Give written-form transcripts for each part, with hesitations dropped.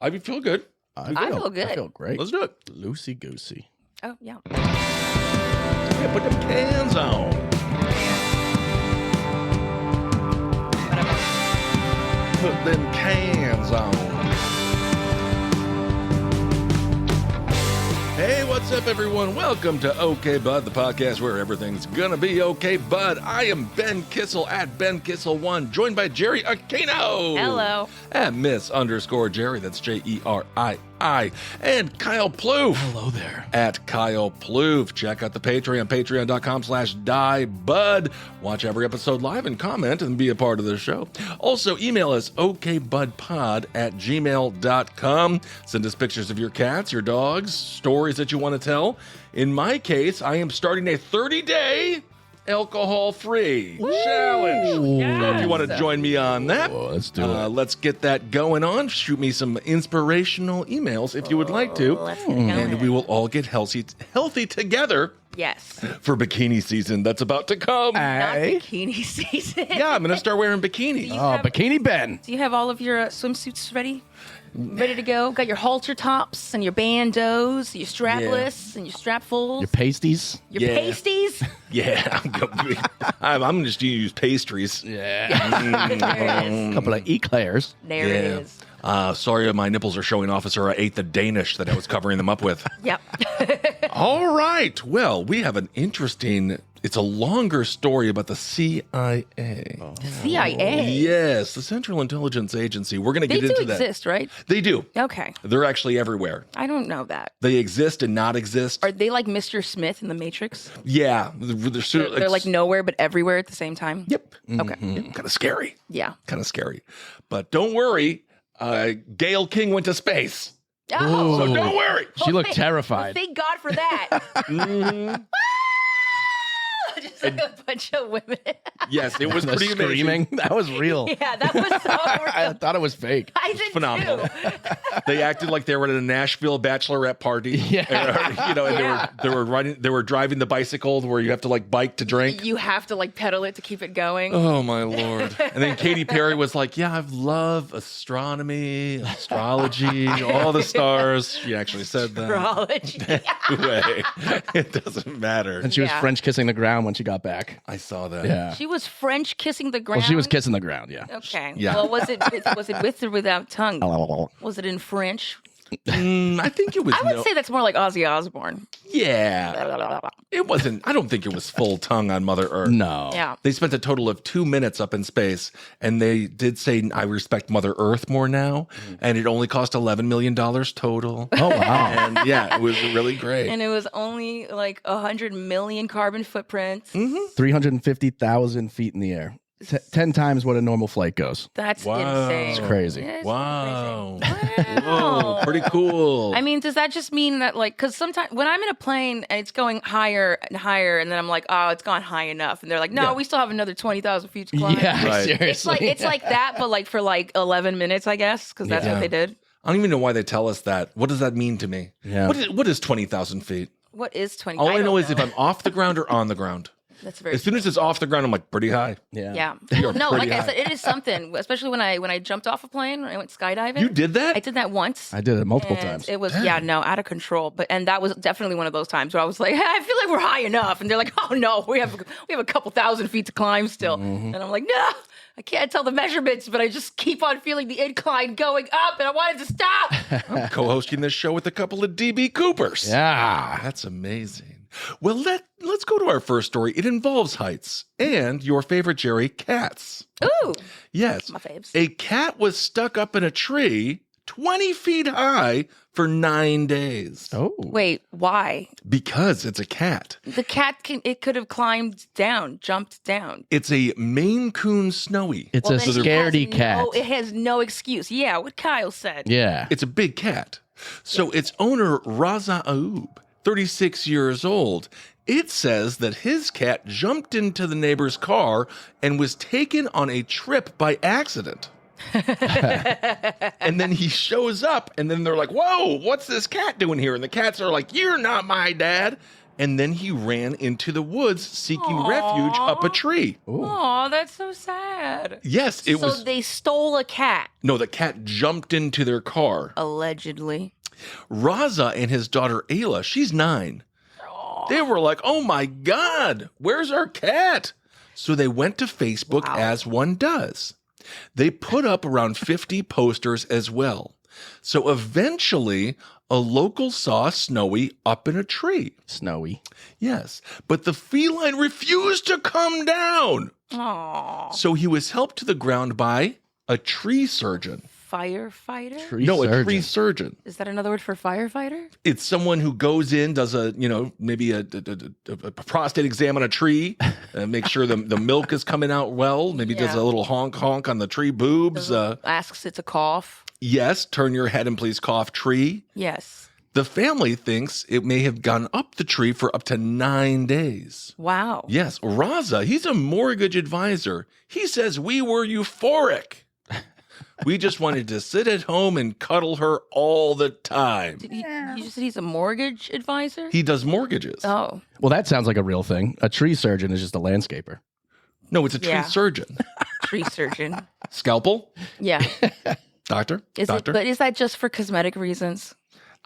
I feel good. I feel good. I feel great. Let's do it. Loosey goosey. Oh, yeah. Yeah, put them cans on. Put them cans on. Hey, what's up, everyone? Welcome to OK Bud, the podcast where everything's gonna be okay, bud. I am Ben Kissel at Ben Kissel1, joined by Jerry Aquino. Hello. At Miss_Jerry, that's Jeri. And Kyle Plouffe. Hello there. At Kyle Plouffe. Check out the Patreon, patreon.com/diebud. Watch every episode live and comment and be a part of the show. Also, email us okbudpod@gmail.com. Send us pictures of your cats, your dogs, stories that you want to tell. In my case, I am starting a 30-day alcohol-free challenge. Yes. So if you want to join me on that, Let's do it. let's get that going on. Shoot me some inspirational emails if you would like to. Let's get it going. And we will all get healthy together Yes. for bikini season that's about to come. Not Hey. bikini season. Yeah, I'm going to start wearing bikinis. Oh, Bikini Ben. Do you have all of your swimsuits ready? Ready to go? Got your halter tops and your bandos, your strapless and your strapfuls, Your pasties. your Yeah. pasties. Yeah, I'm just going to use pastries. Yeah. There it is. A couple of eclairs. There it is. Sorry, my nipples are showing off, sir. I ate the Danish that I was covering them up with. Yep. All right. Well, we have an interesting, it's a longer story about the CIA. The CIA. Yes, the Central Intelligence Agency. We're going to They get do into that. exist, right? They do. Okay. They're actually everywhere. I don't know that. They exist and not exist. Are they like Mr. Smith in The Matrix? Yeah. They're like nowhere but everywhere at the same time? Yep. Okay. Kind of scary. Yeah. Kind of scary. But don't worry. Gail King went to space. Oh. So don't worry. She looked Well, terrified. thank God for that. Just like a bunch of women. Yes, it was The pretty amazing. screaming. That was real. Yeah, that was so I real. thought it was fake. I did Phenomenal. too. They acted like they were at a Nashville bachelorette party. Yeah. You know, and Yeah. they were driving the bicycle where you have to like bike to drink. You have to like pedal it to keep it going. Oh my Lord. And then Katy Perry was like, yeah, I love astronomy, astrology, all the stars. She actually said that. Astrology. Anyway, it doesn't matter. And she was Yeah. French kissing the ground when she got back. I saw that. Yeah. She was French kissing the ground. Well, she was kissing the ground, yeah. Okay. Yeah. Well, was it with or without tongue? Was it in French? I think it was. I would say that's more like Ozzy Osbourne. Yeah. It wasn't. I don't think it was full tongue on Mother Earth. No. Yeah. They spent a total of 2 minutes up in space, and they did say, I respect Mother Earth more now, and it only cost $11 million total. Oh, wow. And yeah, it was really great. And it was only like 100 million carbon footprints. 350,000 feet in the air. 10 times what a normal flight goes. That's Wow. insane. It's crazy. It's Wow. crazy. Whoa, pretty cool. I mean, does that just mean that, like, because sometimes when I'm in a plane and it's going higher and higher, and then I'm like, oh, it's gone high enough, and they're like, no, Yeah. we still have another 20,000 feet to climb. Yeah, Right. seriously. It's like that, but like for like 11 minutes, I guess, because that's Yeah. what they did. I don't even know why they tell us that. What does that mean to me? Yeah. What is 20,000 feet? What is 20? All I know don't is if I'm off the ground or on the ground. That's very As soon as it's off the ground, I'm like, pretty high. Yeah. yeah. You're No, pretty like I high. said, it is something. Especially when I jumped off a plane, when I went skydiving. You did that? I did that once. I did it multiple And times. It was out of control. And that was definitely one of those times where I was like, I feel like we're high enough, and they're like, oh no, we have a couple thousand feet to climb still, and I'm like, no, I can't tell the measurements, but I just keep on feeling the incline going up, and I wanted to stop. I'm co-hosting this show with a couple of DB Coopers. Yeah. That's amazing. Well, let's go to our first story. It involves heights and your favorite, Jerry, cats. Ooh, Yes. my faves. A cat was stuck up in a tree 20 feet high for 9 days. Oh. Wait, why? Because it's a cat. The cat could have climbed down, jumped down. It's a Maine Coon Snowy. It's Well, a then it scaredy has cat. No, it has no excuse. Yeah, what Kyle said. Yeah. It's a big cat. So its owner, Raza Aoub, 36 years old, it says that his cat jumped into the neighbor's car and was taken on a trip by accident. And then he shows up, and then they're like, whoa, what's this cat doing here? And the cats are like, you're not my dad. and then he ran into the woods seeking refuge up a tree. Oh, that's so sad. Yes, it was. So they stole a cat, No, the cat jumped into their car. allegedly. Raza and his daughter Ayla, she's 9. They were like, oh my God, where's our cat? So they went to Facebook as one does. They put up around 50 posters as well. So eventually, a local saw Snowy up in a tree. Snowy. Yes, but the feline refused to come down. Aw. So he was helped to the ground by a tree surgeon. Firefighter? A tree surgeon. Is that another word for firefighter? It's someone who goes in, does maybe a prostate exam on a tree, make sure the milk is coming out well, maybe does a little honk on the tree boobs. Asks it to cough. Yes, turn your head and please cough tree. Yes. The family thinks it may have gone up the tree for up to 9 days. Wow. Yes, Raza, he's a mortgage advisor. He says we were euphoric. We just wanted to sit at home and cuddle her all the time. You just said he's a mortgage advisor? He does mortgages. Oh. Well, that sounds like a real thing. A tree surgeon is just a landscaper. No, it's a tree surgeon. Tree surgeon. Scalpel? Yeah. Doctor? But is that just for cosmetic reasons?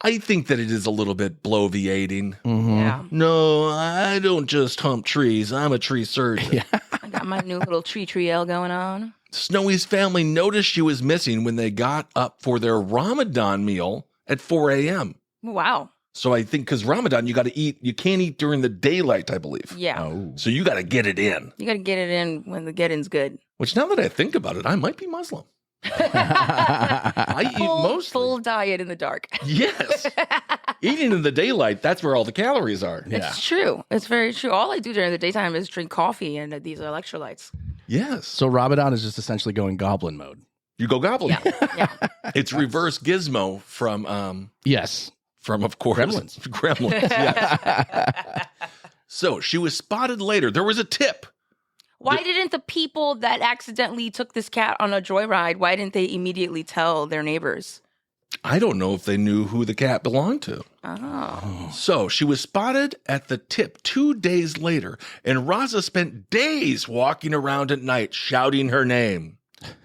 I think that it is a little bit bloviating. Mm-hmm. Yeah. No, I don't just hump trees. I'm a tree surgeon. I got my new little tree L going on. Snowy's family noticed she was missing when they got up for their Ramadan meal at 4 a.m. Wow. So I think because Ramadan, you got to eat, you can't eat during the daylight, I believe. Yeah. Oh. So you got to get it in. You got to get it in when the get-in's good. Which now that I think about it, I might be Muslim. I eat mostly. Full diet in the dark. Yes. Eating in the daylight, that's where all the calories are. It's true. It's very true. All I do during the daytime is drink coffee and these electrolytes. Yes. So Ramadan is just essentially going goblin mode. You go goblin. Yeah. It's reverse Gizmo from Yes. From, of course, Gremlins. Gremlins, yes. So she was spotted later. There was a tip. Why didn't the people that accidentally took this cat on a joyride, why didn't they immediately tell their neighbors? I don't know if they knew who the cat belonged to. Oh. So she was spotted at the tip 2 days later, and Raza spent days walking around at night shouting her name.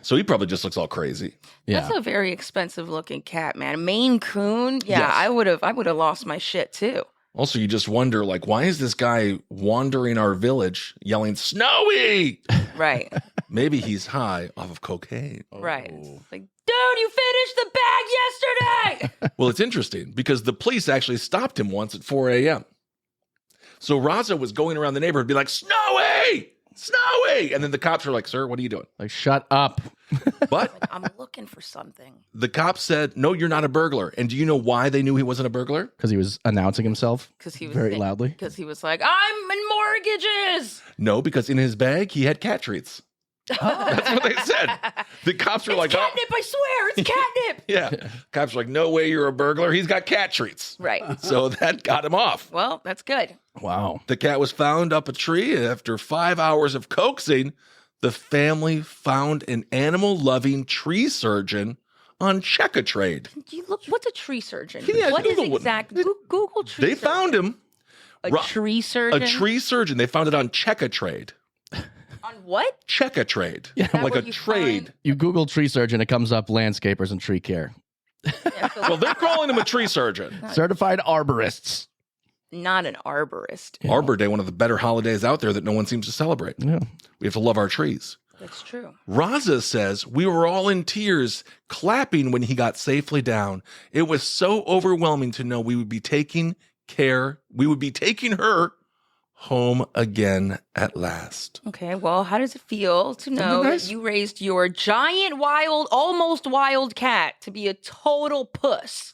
So he probably just looks all crazy. Yeah. That's a very expensive looking cat, man. Maine Coon. Yeah, Yes. I would have lost my shit too. Also, you just wonder, like, why is this guy wandering our village yelling, Snowy? Right. Maybe he's high off of cocaine. Right. Like, dude, you finished the bag yesterday. Well, it's interesting because the police actually stopped him once at 4 a.m. So Raza was going around the neighborhood being like, Snowy! Snowy! And then the cops were like, sir, what are you doing? Like, shut up. But I'm looking for something. the cops said, no, you're not a burglar. And do you know why they knew he wasn't a burglar? Because he was announcing himself Because he was very loudly. Because he was like, I'm in mortgages. No, because in his bag, he had cat treats. That's what they said. The cops were It's like, catnip, I swear, it's catnip. yeah. Cops were like, no way you're a burglar. He's got cat treats. Right. So that got him off. Well, that's good. Wow. The cat was found up a tree. After 5 hours of coaxing, the family found an animal-loving tree surgeon on Check-a-Trade. Do you look? What's a tree surgeon? Yeah, What is Google what- exact? Google tree. They found him. a tree surgeon. A tree surgeon. They found it on Check-a-Trade. On what? Check-a-Trade. Yeah. that Like what a you trade. find? You Google tree surgeon, it comes up landscapers and tree care. Yeah, so Well, they're calling him a tree surgeon. Certified arborists. not an arborist. Yeah. Arbor Day, one of the better holidays out there that no one seems to celebrate. Yeah. We have to love our trees. That's true. Raza says, we were all in tears, clapping when he got safely down. It was so overwhelming to know we would be taking her home again at last. Okay, well, how does it feel to know nice? that you raised your giant, wild, almost wild cat to be a total puss?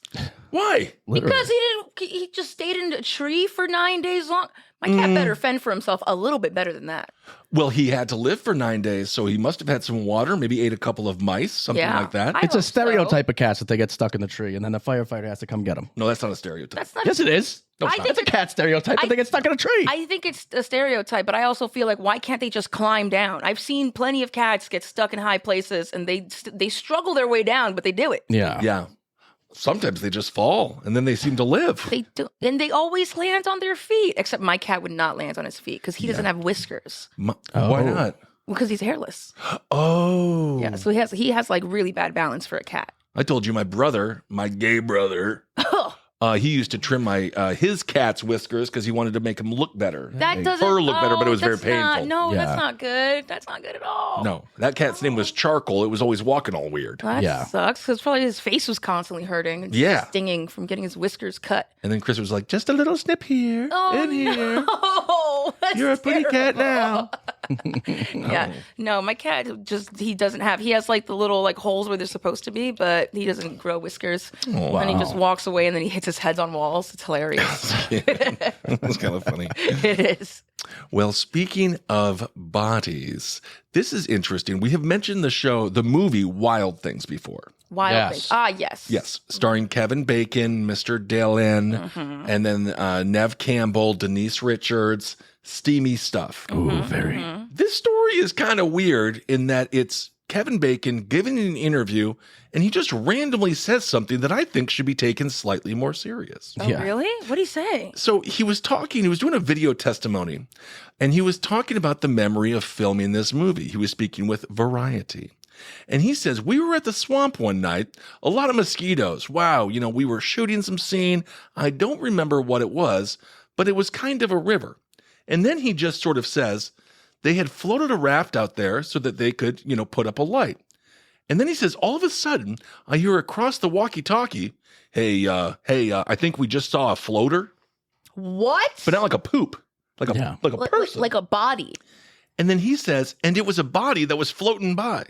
Why? Literally. Because he just stayed in a tree for 9 days long. My cat better fend for himself a little bit better than that. Well, he had to live for 9 days, so he must have had some water, maybe ate a couple of mice, something Yeah. like that. I It's a hope so. stereotype of cats that they get stuck in the tree and then the firefighter has to come get them. No, that's not a stereotype. That's not. Yes, it is. No, it's I not. think It's a cat stereotype that they get stuck in a tree. I think it's a stereotype, but I also feel like why can't they just climb down? I've seen plenty of cats get stuck in high places and they struggle their way down, but they do it. yeah. Yeah. Sometimes they just fall and then they seem to live. They do, and they always land on their feet. Except my cat would not land on his feet because he doesn't have whiskers. Why not? Because he's hairless. Oh. Yeah, so he has like really bad balance for a cat. I told you my brother, my gay brother, he used to trim his cat's whiskers because he wanted to make him look better. That doesn't Fur look better, but it was very painful. That's not good. That's not good at all. No, that cat's name was Charcoal. It was always walking all weird. That sucks because probably his face was constantly hurting and stinging from getting his whiskers cut. And then Chris was like, just a little snip here and here. Oh, You're a pretty cat now. Yeah. No, my cat he has like the little like holes where they're supposed to be, but he doesn't grow whiskers. Oh, and he just walks away and then he hits his heads on walls. It's hilarious. That's kind of funny. It is. Well, speaking of bodies, this is interesting. We have mentioned the movie Wild Things before. Wild Things. Ah, yes. Yes. Starring Kevin Bacon, Mr. Dillon, and then Nev Campbell, Denise Richards. Steamy stuff. Ooh, very. This story is kind of weird in that it's Kevin Bacon giving an interview and he just randomly says something that I think should be taken slightly more serious. Oh, really? What did he say? So he was doing a video testimony and he was talking about the memory of filming this movie. He was speaking with Variety. And he says, we were at the swamp one night, a lot of mosquitoes. Wow, we were shooting some scene. I don't remember what it was, but it was kind of a river. And then he just sort of says they had floated a raft out there so that they could, put up a light. And then he says, all of a sudden, I hear across the walkie-talkie, hey, I think we just saw a floater. What? But not like a poop, like a person. Like a body. And then he says, and it was a body that was floating by.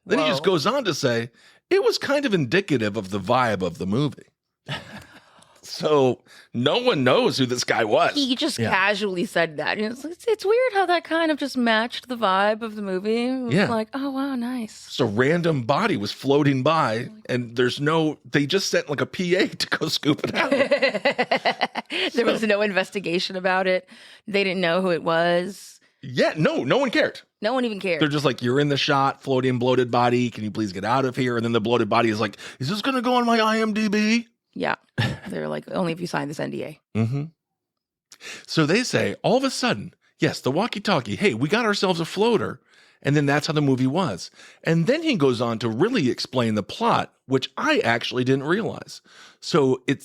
Then he just goes on to say, it was kind of indicative of the vibe of the movie. So no one knows who this guy was. He just casually said that. It's weird how that kind of just matched the vibe of the movie. It was like, oh, wow, nice. Just a random body was floating by, and they just sent like a PA to go scoop it out. There was no investigation about it. They didn't know who it was. Yeah, no one cared. No one even cared. They're just like, you're in the shot, floating bloated body. Can you please get out of here? And then the bloated body is like, is this going to go on my IMDb? Yeah. They're like, only if you sign this NDA. Mm-hmm. So they say, all of a sudden, yes, the walkie-talkie, hey, we got ourselves a floater. And then that's how the movie was. And then he goes on to really explain the plot, which I actually didn't realize. So it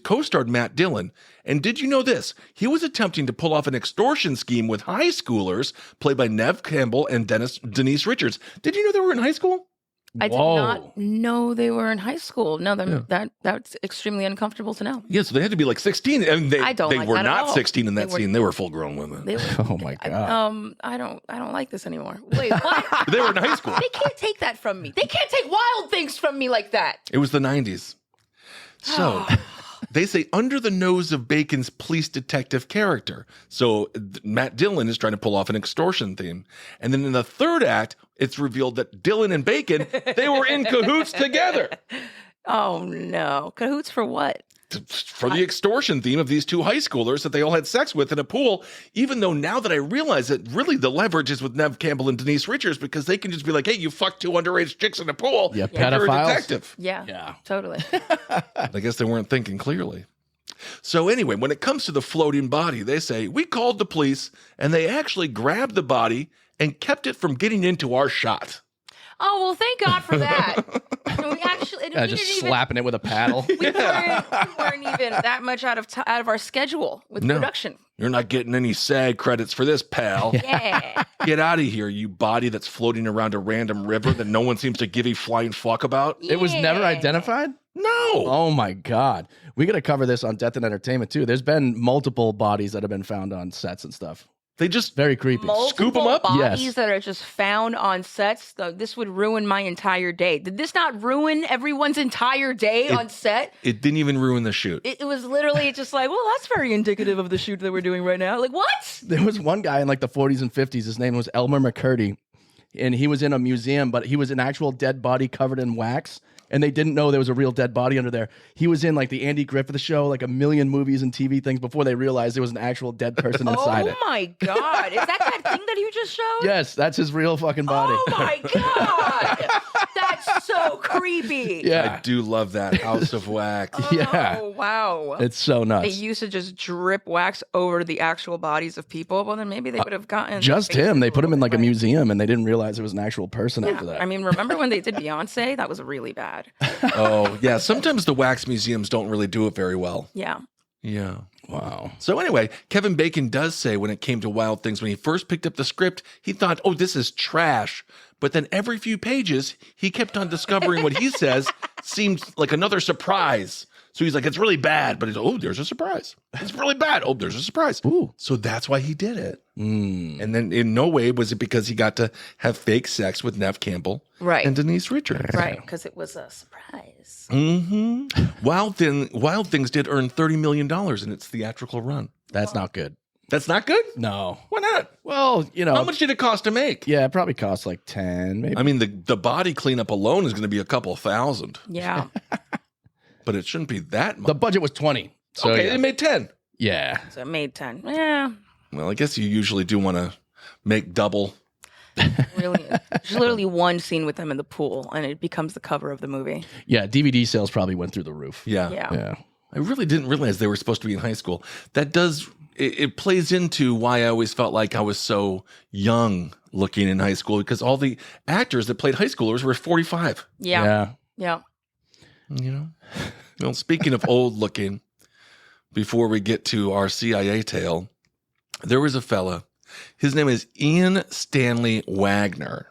co-starred Matt Dillon. And did you know this? He was attempting to pull off an extortion scheme with high schoolers, played by Nev Campbell and Denise Richards. Did you know they were in high school? I did not know they were in high school. No, that's extremely uncomfortable to know. Yeah, so they had to be like 16. And they were not 16 in that scene. They were full grown women. Oh my God. I don't like this anymore. Wait, what? They were in high school. They can't take that from me. They can't take Wild Things from me like that. It was the 90s. So they say under the nose of Bacon's police detective character. So Matt Dillon is trying to pull off an extortion theme. And then in the third act, it's revealed that Dillon and Bacon, they were in cahoots together. Oh, no. Cahoots for what? For the extortion theme of these two high schoolers that they all had sex with in a pool, even though now that I realize that really the leverage is with Nev Campbell and Denise Richards because they can just be like, hey, you fucked two underage chicks in a pool. Yeah, You're a pedophiles. detective. Yeah, totally. I guess they weren't thinking clearly. So anyway, when it comes to the floating body, they say, we called the police and they actually grabbed the body and kept it from getting into our shot. Oh, well, thank God for that. We actually just slapping it with a paddle. We weren't even that much out of our schedule with production. You're not getting any SAG credits for this, pal. Yeah. Get out of here, you body that's floating around a random river that no one seems to give a flying fuck about. It was never identified? No. Oh my God. We got to cover this on Death and Entertainment too. There's been multiple bodies that have been found on sets and stuff. They just very creepy. Scoop them up? Bodies that are just found on sets. This would ruin my entire day. Did this not ruin everyone's entire day on set? It didn't even ruin the shoot. It was literally just like, well, that's very indicative of the shoot that we're doing right now. Like, what? There was one guy in like the 40s and 50s. His name was Elmer McCurdy. And he was in a museum, but he was an actual dead body covered in wax. And they didn't know there was a real dead body under there. He was in like the Andy Griffith Show, like a million movies and TV things before they realized there was an actual dead person inside it. Oh my God. Is that thing that you just showed? Yes, that's his real fucking body. Oh my God. That's That's so creepy. Yeah. I do love that House of Wax. Yeah. Oh, wow. It's so They nuts. used to just drip wax over the actual bodies of people. Well, then maybe they would have gotten Just their him. They faces put him in little like a bit right. museum and they didn't realize it was an actual person after that. I mean, remember when they did Beyonce? That was really bad. Oh, yeah. Sometimes the wax museums don't really do it very well. Yeah. Yeah. Wow. So anyway, Kevin Bacon does say when it came to Wild Things, when he first picked up the script, he thought, oh, this is trash. But then every few pages, he kept on discovering what he says seemed like another surprise. So he's like, it's really bad, but oh, there's a surprise. It's really bad. Oh, there's a surprise. Ooh. So that's why he did it. Mm. And then in no way was it because he got to have fake sex with Nev Campbell Right. and Denise Richards. Right. Because it was a surprise. Mm-hmm. Wild Things did earn $30 million in its theatrical run. That's not good. That's not good? No. Why not? Well, you know. How much did it cost to make? Yeah, it probably costs like 10, maybe. I mean, the body cleanup alone is going to be a couple thousand, Yeah. but it shouldn't be that much. The budget was 20. So Okay, yeah. it made 10. Yeah. So it made 10. Yeah. Well, I guess you usually do want to make double. Really. There's literally one scene with them in the pool, and it becomes the cover of the movie. Yeah, DVD sales probably went through the roof. Yeah. Yeah. I really didn't realize they were supposed to be in high school. That does, it plays into why I always felt like I was so young looking in high school, because all the actors that played high schoolers were 45. Yeah. Yeah. You know? Well, speaking of old looking, before we get to our CIA tale, there was a fella. His name is Ian Stanley Wagner.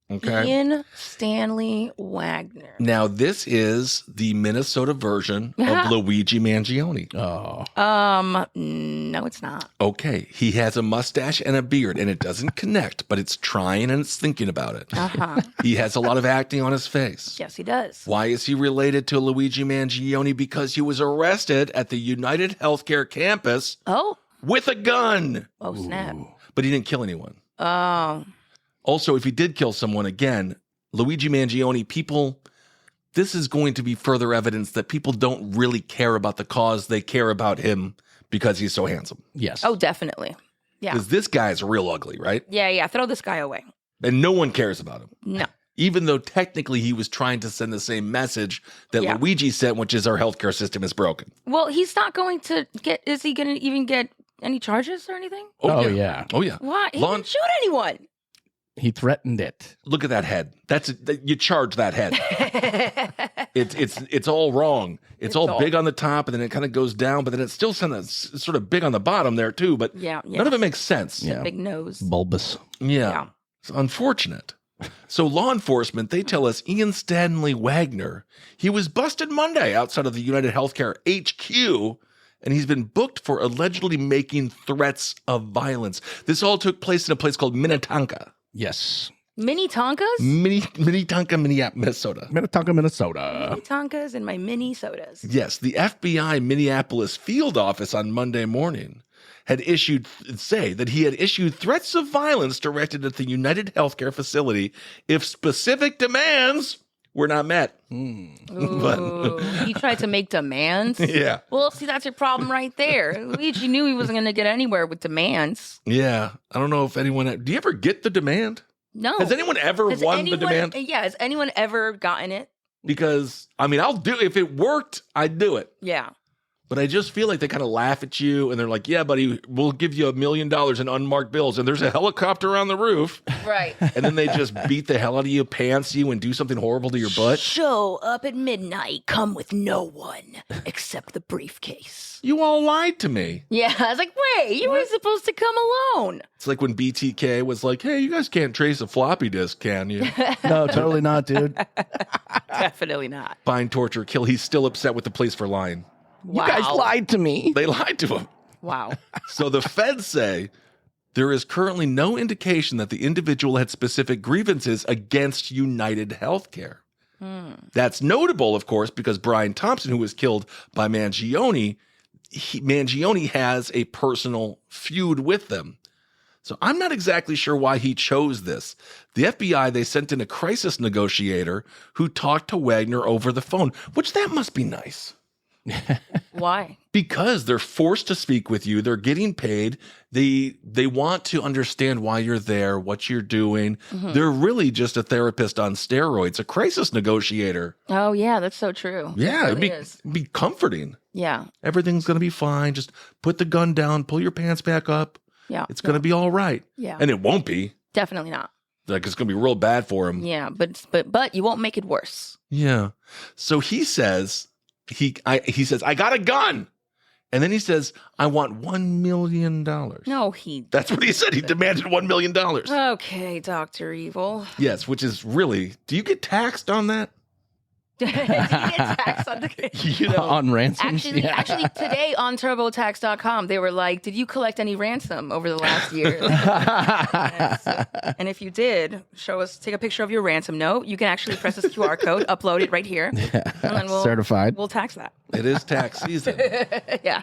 Okay. Ian Stanley Wagner. Now, this is the Minnesota version of Luigi Mangione. Oh. No, it's not. Okay. He has a mustache and a beard, and it doesn't connect, but it's trying and it's thinking about it. Uh-huh. He has a lot of acting on his face. Yes, he does. Why is he related to Luigi Mangione? Because he was arrested at the United Healthcare campus Oh. with a gun, Oh, snap. but he didn't kill anyone. Oh. Also, if he did kill someone, again, Luigi Mangione, people, this is going to be further evidence that people don't really care about the cause. They care about him because he's so handsome. Yes. Oh, definitely. Yeah. Because this guy's real ugly, right? Yeah. Throw this guy away. And no one cares about him. No. Even though technically he was trying to send the same message that Yeah. Luigi sent, which is our healthcare system is broken. Well, he's not going to get, is he going to even get any charges or anything? Oh, yeah. Oh, yeah. Why? He Lawn- didn't shoot anyone. He threatened it. Look at that head. You charge that head. It's all wrong. It's all big on the top, and then it kind of goes down, but then it's still sort of big on the bottom there too. But Yeah. none of it makes sense. Yeah. Big nose. Bulbous. Yeah. It's unfortunate. So law enforcement, they tell us Ian Stanley Wagner, he was busted Monday outside of the United Healthcare HQ, and he's been booked for allegedly making threats of violence. This all took place in a place called Minnetonka. Yes. Mini Tonkas? Minnetonka, Minnesota. Minnetonka, Minnesota. Mini Tonkas and my mini sodas. Yes, the FBI Minneapolis field office on Monday morning had say that he had issued threats of violence directed at the United Healthcare facility if specific demands were not met. Ooh, he tried to make demands. Yeah. Well, see, that's your problem right there. Luigi knew he wasn't going to get anywhere with demands. Yeah. I don't know if anyone, do you ever get the demand? No. Has anyone ever won the demand? Yeah. Has anyone ever gotten it? Because, I mean, I'll do, if it worked, I'd do it. Yeah. But I just feel like they kind of laugh at you and they're like, yeah, buddy, we'll give you $1 million in unmarked bills. And there's a helicopter on the roof. Right. And then they just beat the hell out of you, pants you, and do something horrible to your butt. Show up at midnight. Come with no one except the briefcase. You all lied to me. Yeah. I was like, wait, you were supposed to come alone. It's like when BTK was like, hey, you guys can't trace a floppy disk, can you? No, totally not, dude. Definitely not. Find, torture, kill. He's still upset with the police for lying. Wow. You guys lied to me. They lied to him. Wow. So the feds say there is currently no indication that the individual had specific grievances against United Healthcare. That's notable, of course, because Brian Thompson, who was killed by Mangione, Mangione has a personal feud with them. So I'm not exactly sure why he chose this. The FBI, they sent in a crisis negotiator who talked to Wagner over the phone, which that must be nice. Why? Because they're forced to speak with you. They're getting paid. They want to understand why you're there, what you're doing. They're really just a therapist on steroids, a crisis negotiator. Oh yeah, that's so true. Yeah, it really is. it'd be comforting. Yeah, Everything's going to be fine. Just put the gun down, pull your pants back up. yeah. It's going to be all right. Yeah, And it won't be. definitely not. Like, it's going to be real bad for him. Yeah, but you won't make it worse. Yeah. So he says, he says, I got a gun. And then he says, I want $1 million. No, he. That's what he said. He demanded $1 million. Okay, Dr. Evil. Yes, which is really, do you get taxed on that? Did you get taxed on the You know, On ransoms. Actually, today on TurboTax.com, they were like, "Did you collect any ransom over the last year?" And if you did, show us, take a picture of your ransom note. You can actually press this QR code, upload it right here, and then Certified. We'll tax that. it is tax season. Yeah,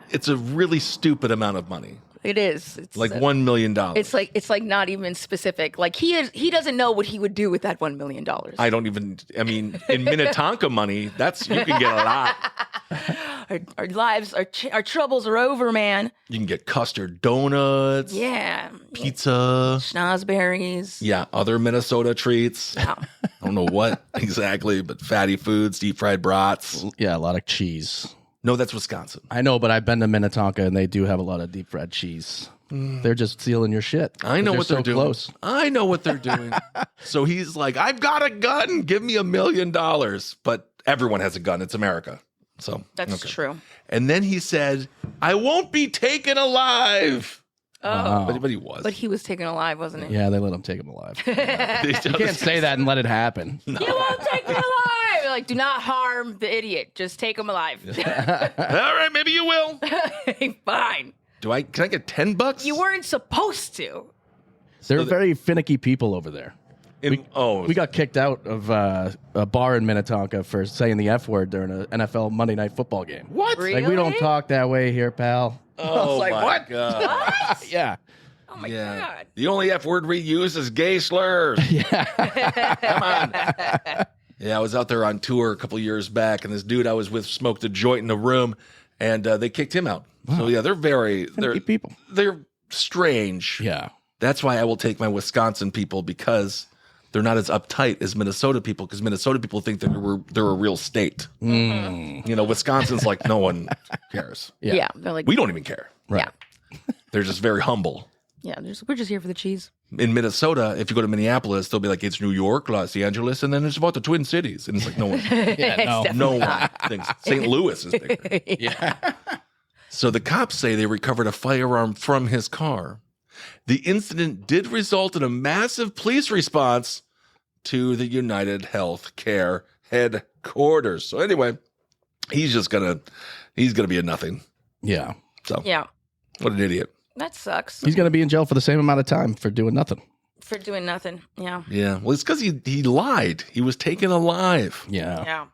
It's a really stupid amount of money. it is. It's Like $1 million. It's like not even specific. Like he doesn't know what he would do with that $1 million. I mean, in Minnetonka money, you can get a lot. Our lives, our troubles are over, man. You can get custard donuts, Yeah, pizza. schnozberries. Yeah, other Minnesota treats. Wow. I don't know what exactly, but fatty foods, deep fried brats. Yeah, a lot of cheese. No, that's Wisconsin. I know, but I've been to Minnetonka and they do have a lot of deep fried cheese. They're just stealing your shit. I know what they're so doing. Close. I know what they're doing. So he's like, I've got a gun. Give me $1 million. But everyone has a gun. It's America. So That's okay. true. And then he said, I won't be taken alive. Oh, Wow. But he was. but he was taken alive, wasn't he? Yeah, they let them take him alive. You They can't say that and let it happen. You won't take him alive. Like, do not harm the idiot. Just take him alive. All right, maybe you will. Fine. Can I get $10? You weren't supposed to. They're very finicky people over there. We got kicked out of a bar in Minnetonka for saying the F word during an NFL Monday Night Football game. What? Really? Like, we don't talk that way here, pal. Oh, like, my what? God. What? Yeah. Oh my Yeah. God. The only F word we use is gay slurs. Come on. Yeah, I was out there on tour a couple years back, and this dude I was with smoked a joint in the room, and they kicked him out. So yeah, they're Finicky people. They're strange. Yeah. That's why I will take my Wisconsin people, because they're not as uptight as Minnesota people, because Minnesota people think that they're a real state. You know, Wisconsin's like, no one cares. Yeah. They're like, We don't even care. Right. They're just very humble. yeah. We're just here for the cheese. In Minnesota, if you go to Minneapolis, they'll be like, it's New York, Los Angeles, and then it's about the Twin Cities. And it's like, no one, Yeah, no one thinks St. Louis is bigger. Yeah. So the cops say they recovered a firearm from his car. The incident did result in a massive police response to the United Health Care headquarters. So anyway, he's gonna be a nothing. Yeah. So Yeah. what an idiot. That sucks. He's going to be in jail for the same amount of time for doing nothing. For doing nothing. Yeah. Yeah. Well, it's because he lied. He was taken alive. Yeah. Yeah.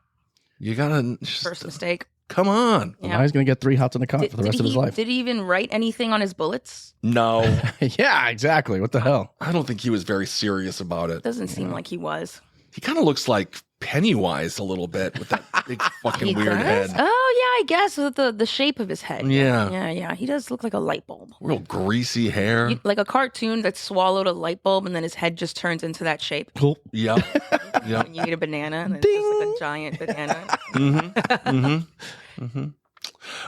You gotta First mistake. come on. Yeah. Now he's going to get 3 hots in the car for the rest of his life. Did he even write anything on his bullets? No, Yeah, exactly. What the hell? I don't think he was very serious about it. Doesn't seem like he was. He kind of looks like Pennywise a little bit with that big fucking He weird does? head. Oh yeah, I guess with the shape of his head. Yeah. Yeah. He does look like a light bulb. Real greasy hair. Like a cartoon that swallowed a light bulb and then his head just turns into that shape. Cool. Yep. Yep. And you eat a banana and then it's just like a giant banana.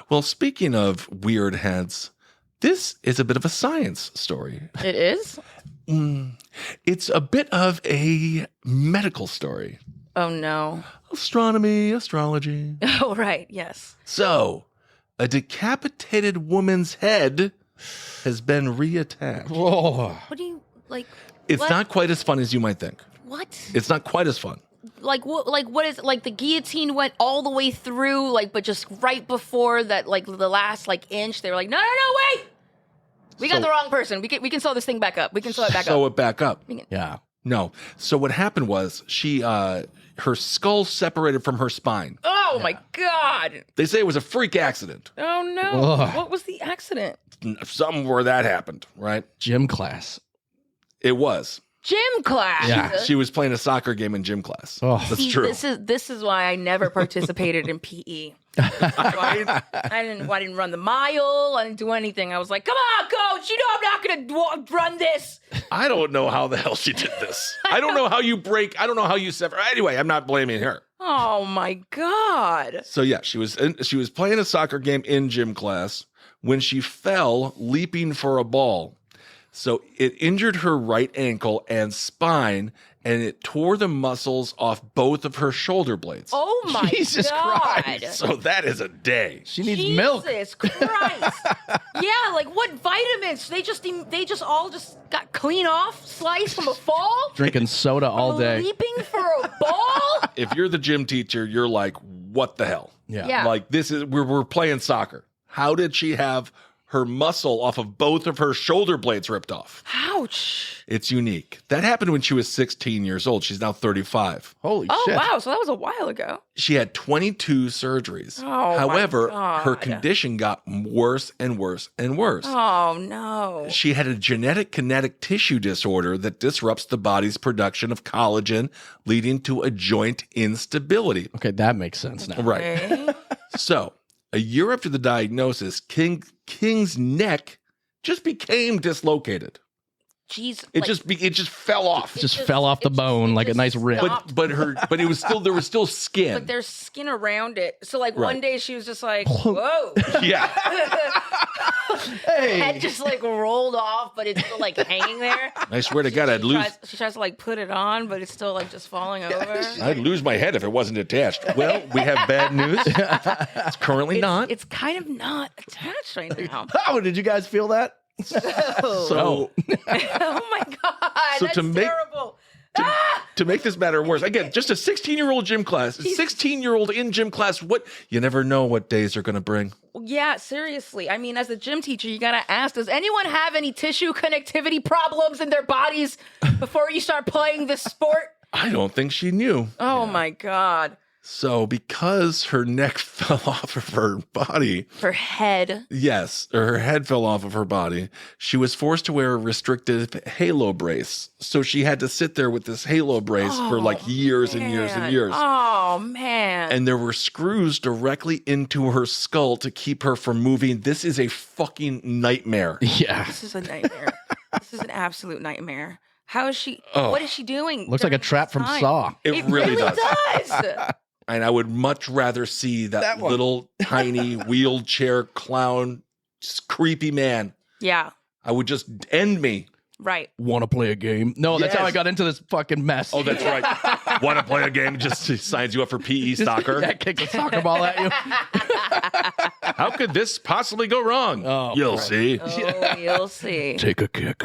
Well, speaking of weird heads, this is a bit of a science story. It is? It's a bit of a medical story. Oh no. Astronomy, astrology. Oh right, yes. So, a decapitated woman's head has been reattached. Whoa. What do you like? It's what? not quite as fun as you might think. What? It's not quite as fun. Like what? Like what is like the guillotine went all the way through, like but just right before that, like the last like inch, they were like, no, wait, we got So- the wrong person. We can sew this thing back up. We can sew it back Sew up. it back up. Yeah. No. So what happened was she, her skull separated from her spine. Oh my god! They say it was a freak accident. Oh no! Ugh. What was the accident? Something where that happened, right? Gym class. It was. Gym class. Yeah. She was playing a soccer game in gym class. Oh. That's See, true. This is why I never participated in PE. I didn't run the mile. I didn't do anything. I was like, come on, coach. You know I'm not going to run this. I don't know how the hell she did this. I don't know how you break. I don't know how you sever. Anyway, I'm not blaming her. Oh, my God. So yeah, she was playing a soccer game in gym class when she fell leaping for a ball. So it injured her right ankle and spine, and it tore the muscles off both of her shoulder blades. Oh, my Jesus God. Christ. So that is a day. She needs milk. Jesus Christ. Yeah, like what vitamins? They just all got clean off, sliced from a fall? Drinking soda all day. Leaping for a ball? If you're the gym teacher, you're like, what the hell? Yeah. Like we're playing soccer. How did she have her muscle off of both of her shoulder blades ripped off? Ouch. It's unique. That happened when she was 16 years old. She's now 35. Holy Oh, shit. wow. So that was a while ago. She had 22 surgeries. Oh, However, my God. her condition got worse and worse and worse. Oh, no. She had a genetic kinetic tissue disorder that disrupts the body's production of collagen, leading to a joint instability. Okay, that makes sense now. Right. Okay. So, a year after the diagnosis, King's neck just became dislocated. Jeez. It just fell off. Just fell off the bone like a nice rip. stopped. But there was still skin. But there's skin around it. So, like, Right. one day she was just like, whoa. Yeah. Hey. Head just, like, rolled off, but it's still, like, hanging there. I swear to God, She tries to, like, put it on, but it's still, like, just falling over. I'd lose my head if it wasn't attached. Well, we have bad news. It's currently not. It's kind of not attached right now. Oh, did you guys feel that? So Oh, my God. So That's to make- terrible. to make this matter worse, again, just a 16-year-old gym class, 16-year-old in gym class. What you never know what days are going to bring. Yeah, seriously. I mean, as a gym teacher, you got to ask, does anyone have any tissue connectivity problems in their bodies before you start playing this sport? I don't think she knew. Oh, my God. So because her neck fell off of her body, Her head. yes, or her head fell off of her body, she was forced to wear a restrictive halo brace. So she had to sit there with this halo brace for like years and years and Man. years. Oh, man. And there were screws directly into her skull to keep her from moving. This is a fucking nightmare. Yeah. This is a nightmare. This is an absolute nightmare. How is she? Oh. What is she doing? Looks like a during trap this from time? Saw. It really does. does. And I would much rather see that one. little tiny wheelchair clown, creepy man. Yeah, I would just end me. right. Want to play a game? No, that's how I Yes. got into this fucking mess. Oh, that's right. Want to play a game? Just signs you up for PE soccer. Yeah, kick a soccer ball at you. How could this possibly go wrong? Oh, You'll right. see. Oh, you'll see. Take a kick.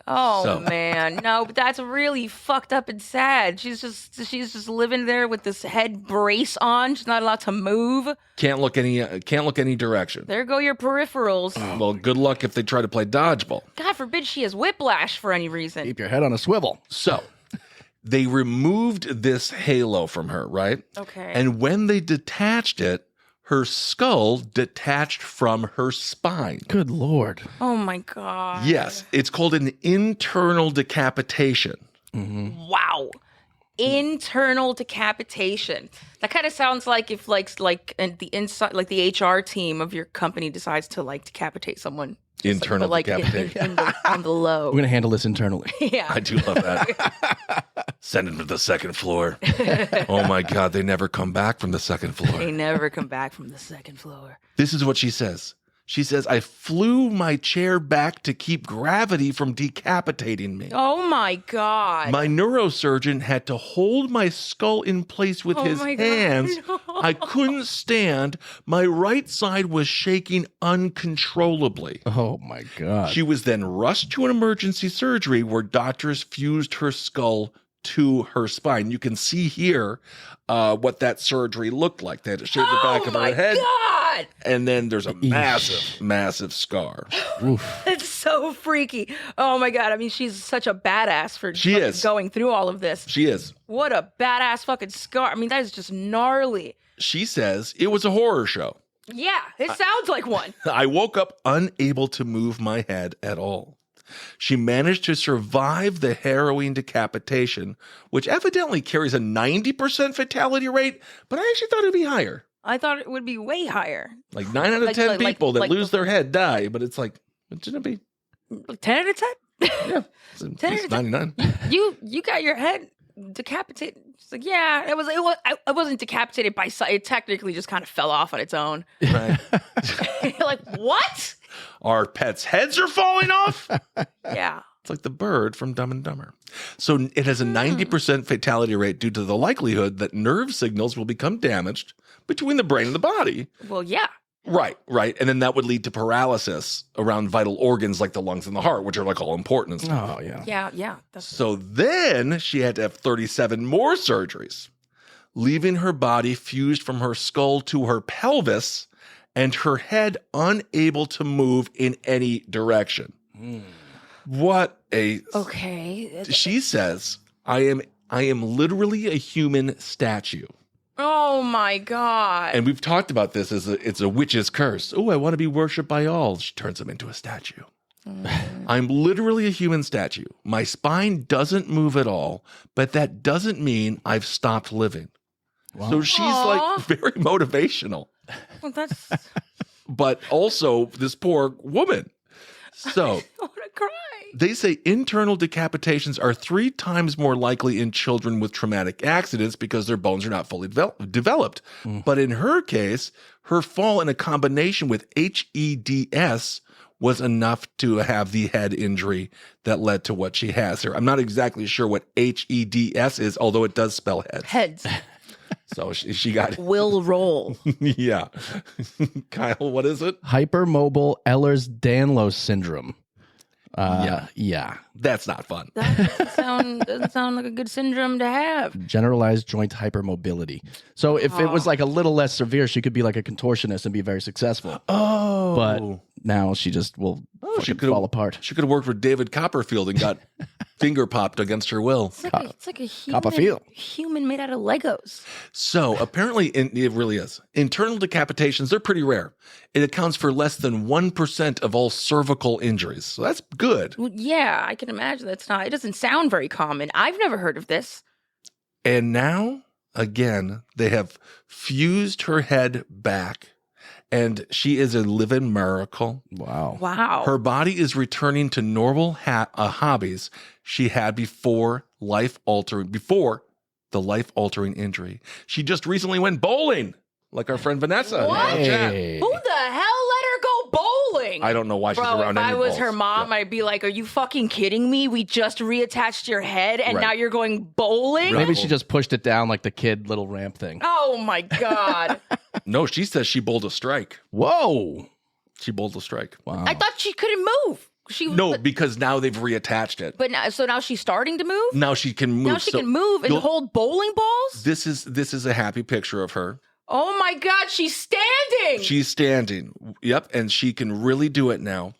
Oh So- man, no, but that's really fucked up and sad. She's just living there with this head brace on. She's not allowed to move. Can't look any direction. There go your peripherals. Well, good luck if they try to play dodgeball. God forbid she has whiplash for any reason. Keep your head on a swivel. So, they removed this halo from her, right? Okay. And when they detached it, her skull detached from her spine. Good Lord. Oh my God. Yes, it's called an internal decapitation. Wow. Internal decapitation. That kind of sounds like if and the inside, like the HR team of your company decides to like decapitate someone. Internal But, like decapitation. on the low. We're going to handle this internally. Yeah. I do love that. Send him to the second floor. Oh my God, they never come back from the second floor. They never come back from the second floor. This is what she says. She says, I flew my chair back to keep gravity from decapitating me. Oh my God. My neurosurgeon had to hold my skull in place with Oh his my God, hands. no. I couldn't stand. My right side was shaking uncontrollably. Oh my God. She was then rushed to an emergency surgery where doctors fused her skull to her spine. You can see here what that surgery looked like. They had to shave the back of her head. God. And then there's a massive scar. It's so freaky. Oh my God. I mean, she's such a badass for She fucking is. going through all of this. She is. What a badass fucking scar. I mean, that is just gnarly. She says it was a horror show. Yeah, it sounds like one. I woke up unable to move my head at all. She managed to survive the harrowing decapitation, which evidently carries a 90% fatality rate, but I actually thought it'd be higher. I thought it would be way higher. Like 9 out of 10 people that lose their head die, but it's like, it shouldn't be. 10 out of 10? Yeah. 10 out of 10. 99. You got your head decapitated. It's like, yeah, it wasn't decapitated by it technically just kind of fell off on its own. Right. You're like, what? Our pets' heads are falling off. Yeah. It's like the bird from Dumb and Dumber. So it has a 90% fatality rate due to the likelihood that nerve signals will become damaged between the brain and the body. Well, yeah. Right. And then that would lead to paralysis around vital organs like the lungs and the heart, which are like all important. And stuff. Oh, yeah. Yeah. So then she had to have 37 more surgeries, leaving her body fused from her skull to her pelvis and her head unable to move in any direction. What a... Okay. She says, I am literally a human statue. Oh my God. And we've talked about this as it's a witch's curse. Oh, I want to be worshipped by all. She turns him into a statue. I'm literally a human statue. My spine doesn't move at all, but that doesn't mean I've stopped living. Wow. So she's like very motivational. Well, that's... But also this poor woman. So I want to cry. they say internal decapitations are 3 times more likely in children with traumatic accidents because their bones are not fully developed. But in her case, her fall in a combination with HEDS was enough to have the head injury that led to what she has here. I'm not exactly sure what HEDS is, although it does spell heads. Heads. So she got... Will roll. Yeah. Kyle, what is it? Hypermobile Ehlers-Danlos syndrome. Yeah. That's not fun. That doesn't sound like a good syndrome to have. Generalized joint hypermobility. So if it was like a little less severe, she could be like a contortionist and be very successful. Oh. But now she just will fall apart. She could have worked with David Copperfield and got finger popped against her will. It's like a human made out of Legos. So apparently, it really is. Internal decapitations, they're pretty rare. It accounts for less than 1% of all cervical injuries. So that's good. Well, yeah, I can imagine it doesn't sound very common. I've never heard of this. And now, again, they have fused her head back. And she is a living miracle. Wow. Her body is returning to normal hobbies she had before the life-altering injury. She just recently went bowling, like our friend Vanessa. What? Hey. Who the hell let her go bowling? I don't know why she's around if any I was balls. her mom, Yeah. I'd be like, are you fucking kidding me? We just reattached your head and now you're going bowling? Maybe she just pushed it down like the kid little ramp thing. Oh my God. No, she says she bowled a strike. Whoa. She bowled a strike. Wow. I thought she couldn't move. Because now they've reattached it. But now she's starting to move? Now she can move. Now she can move and hold bowling balls? This is a happy picture of her. Oh my God, she's standing. She's standing. Yep, and she can really do it now.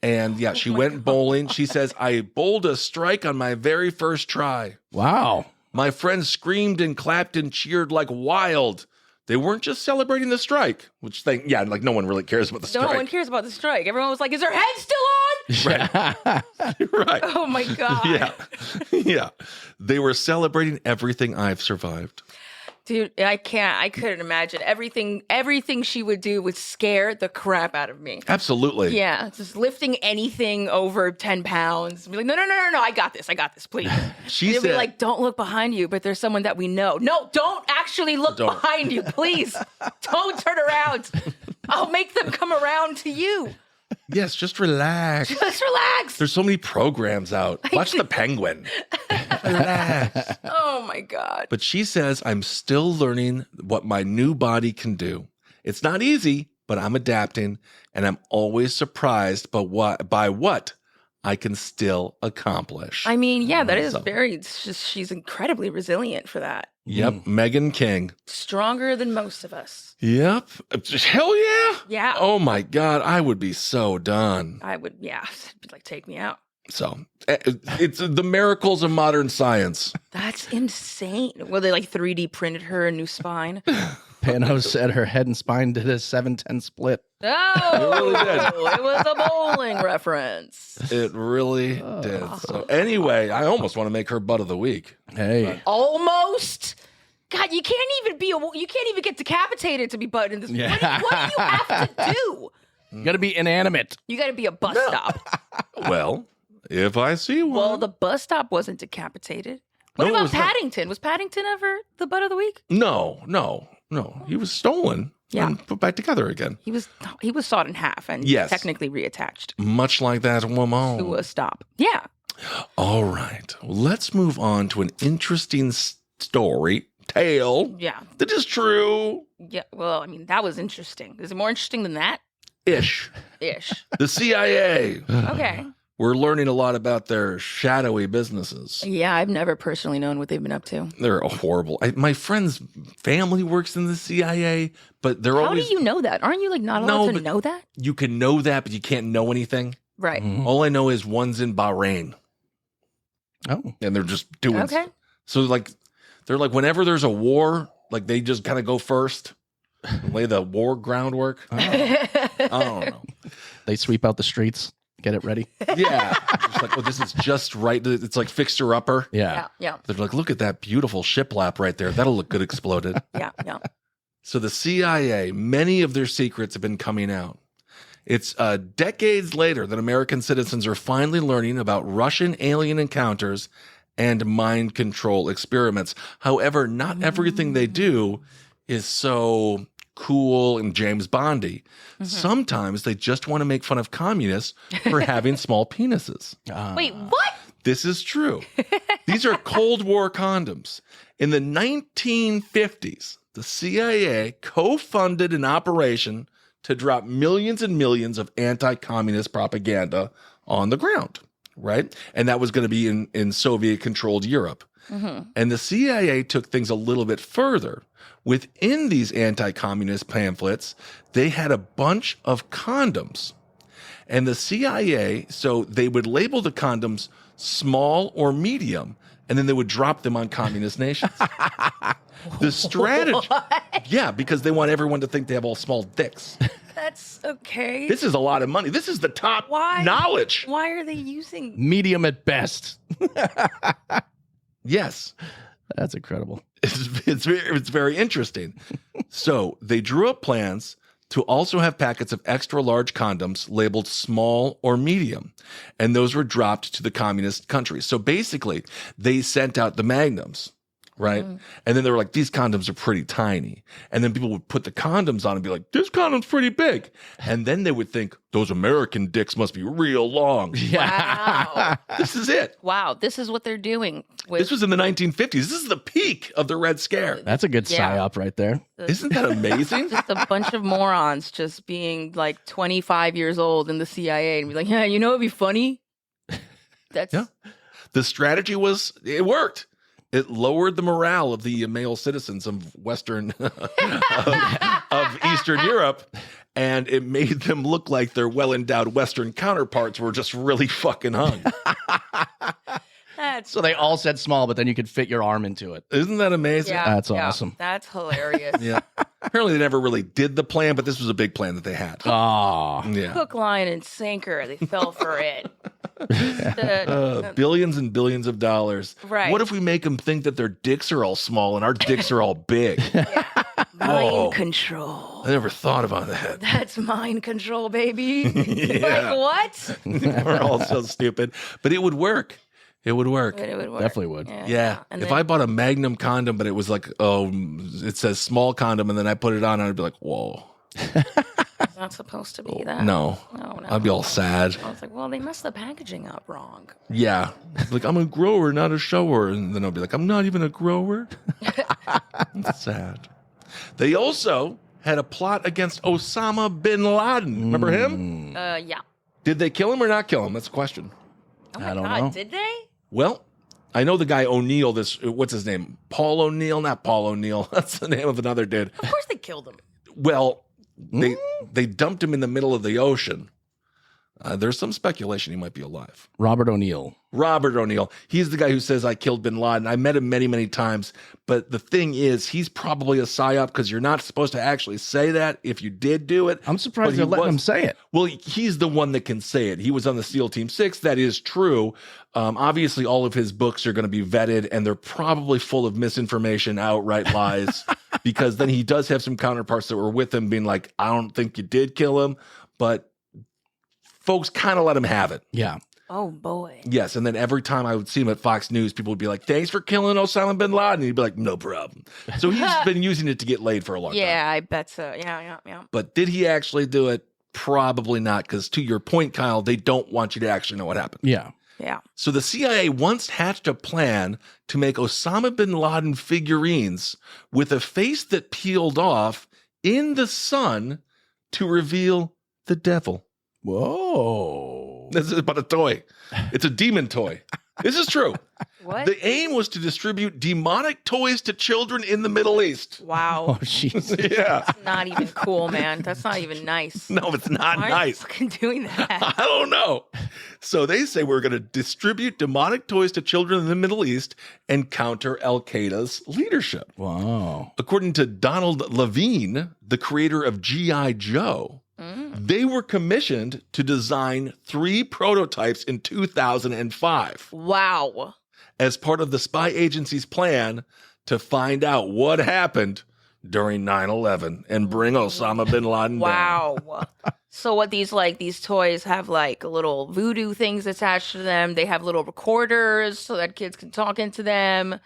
And yeah, she went bowling. She says, I bowled a strike on my very first try. Wow. My friends screamed and clapped and cheered like wild. They weren't just celebrating the strike, like no one really cares about the strike. No one cares about the strike. Everyone was like, is her head still on? Right. Right. Oh my God. Yeah. Yeah. They were celebrating everything I've survived. Dude, I couldn't imagine. Everything she would do would scare the crap out of me. Absolutely. Yeah, just lifting anything over 10 pounds. Be like, no, I got this, please. She They'll said, be like, don't look behind you, but there's someone that we know. No, don't actually look behind you, please. Don't turn around. I'll make them come around to you. yes, just relax. Just relax. There's so many programs out. Watch The Penguin. Relax. Oh my God. But she says, I'm still learning what my new body can do. It's not easy, but I'm adapting, and I'm always surprised by what I can still accomplish. I mean, yeah, that is she's incredibly resilient for that. Yep, Megan King. Stronger than most of us. Yep. Hell yeah. Yeah. Oh my God, I would be so done. I would, yeah. It'd be like, take me out. So it's the miracles of modern science. That's insane. Well, they like 3D printed her a new spine. Panos said her head and spine did a 7-10 split. Oh, It really did. It was a bowling reference. It really did. So anyway, I almost want to make her butt of the week. Hey. Almost. God, you can't even get decapitated to be butt in this. Yeah. What do you have to do? You got to be inanimate. You got to be a bus stop. Well, if I see one. Well, the bus stop wasn't decapitated. What No, it about was not. Paddington? Was Paddington ever the butt of the week? No. He was stolen Yeah. and put back together again. He was sawed in half and Yes. technically reattached Much like that woman. to a stop. Yeah. All right. Let's move on to an interesting tale Yeah. that is true. Yeah. Well, I mean, that was interesting. Is it more interesting than that? Ish. Ish. The CIA. Okay. We're learning a lot about their shadowy businesses. Yeah, I've never personally known what they've been up to. They're horrible. My friend's family works in the CIA, but they're How always. do you know that? Aren't you like not No, allowed to but- know that? You can know that, but you can't know anything. Right. All I know is one's in Bahrain, Oh. and they're just doing. Okay. So like, they're like whenever there's a war, like they just kind of go first, and lay the war groundwork. I don't know. They sweep out the streets, get it ready. Yeah, it's like, oh, this is just right. It's like fixer upper. Yeah. Yeah. They're like, look at that beautiful shiplap right there. That'll look good exploded. Yeah. Yeah. So the CIA, many of their secrets have been coming out. It's decades later that American citizens are finally learning about Russian alien encounters and mind control experiments. However, not everything they do is so cool and James Bondy. Sometimes they just want to make fun of communists for having small penises. Wait, what? This is true. These are Cold War condoms. In the 1950s, the CIA co-funded an operation to drop millions and millions of anti-communist propaganda on the ground, right? And that was going to be in Soviet-controlled Europe. And the CIA took things a little bit further. Within these anti-communist pamphlets, they had a bunch of condoms. And the CIA, so they would label the condoms small or medium, and then they would drop them on communist nations. The strategy, yeah, because they want everyone to think they have all small dicks. That's okay. This is a lot of money. This is the top Why? knowledge. Why are they using? Medium at best. Yes, That's incredible. it's very interesting. So they drew up plans to also have packets of extra large condoms labeled small or medium, and those were dropped to the communist countries. So basically, they sent out the magnums, right? And then they were like, these condoms are pretty tiny. And then people would put the condoms on and be like, this condom's pretty big. And then they would think, those American dicks must be real long. Wow. This is it. Wow. This is what they're doing. With, This was in the 1950s. This is the peak of the Red Scare. That's a good Yeah. psyop right there. Isn't that amazing? just a bunch of morons just being like 25 years old in the CIA and be like, yeah, you know, it'd be funny. That's Yeah. The strategy was, it worked. It lowered the morale of the male citizens of Western, of Eastern Europe, and it made them look like their well-endowed Western counterparts were just really fucking hung. that's So they all said small, but then you could fit your arm into it. Isn't that amazing? yeah, That's yeah. awesome. That's hilarious. Yeah. Apparently they never really did the plan, but this was a big plan that they had. Oh. Yeah. Hook, line, and sinker. They fell for it. Billions and billions of dollars. Right. What if we make them think that their dicks are all small and our dicks are all big? Mind Whoa. control. I never thought about that. That's mind control, baby. Yeah. Like what? We're all so stupid. But it would work. It would work. It would work. Definitely would. Yeah. And If then- I bought a Magnum condom, but it was like, it says small condom, and then I put it on, and I'd be like, whoa. It's not supposed to be that. No. No. I'd be all sad. I was like, well, they messed the packaging up wrong. Yeah. Like, I'm a grower, not a shower. And then I'll be like, I'm not even a grower. That's sad. They also had a plot against Osama bin Laden. Remember him? Yeah. Did they kill him or not kill him? That's the question. Oh my I don't God, know. did they? Well, I know the guy O'Neill, what's his name? Paul O'Neill? Not Paul O'Neill. That's the name of another dude. Of course they killed him. Well, they dumped him in the middle of the ocean, There's some speculation he might be alive. Robert O'Neill. Robert O'Neill. He's the guy who says, I killed bin Laden. I met him many, many times. But the thing is, he's probably a psyop because you're not supposed to actually say that if you did do it. I'm surprised they're letting him say it. Well, he's the one that can say it. He was on the SEAL Team 6. That is true. Obviously, all of his books are going to be vetted, and they're probably full of misinformation, outright lies, because then he does have some counterparts that were with him being like, I don't think you did kill him, but folks kind of let him have it. Yeah. Oh, boy. Yes, and then every time I would see him at Fox News, people would be like, thanks for killing Osama bin Laden. And he'd be like, no problem. So he's been using it to get laid for a long time. Yeah, I bet so. Yeah. But did he actually do it? Probably not, because to your point, Kyle, they don't want you to actually know what happened. Yeah. Yeah. So the CIA once hatched a plan to make Osama bin Laden figurines with a face that peeled off in the sun to reveal the devil. Whoa. This is about a toy. It's a demon toy. This is true. What? The aim was to distribute demonic toys to children in the Middle East. Wow. Oh, jeez. Yeah. That's not even cool, man. That's not even nice. No, it's not Why are you nice. fucking doing that? I don't know. So they say we're going to distribute demonic toys to children in the Middle East and counter Al-Qaeda's leadership. Wow. According to Donald Levine, the creator of G.I. Joe, they were commissioned to design 3 prototypes in 2005 Wow. as part of the spy agency's plan to find out what happened during 9/11 and bring Osama bin Laden down. Wow. So what these toys have like little voodoo things attached to them. They have little recorders so that kids can talk into them.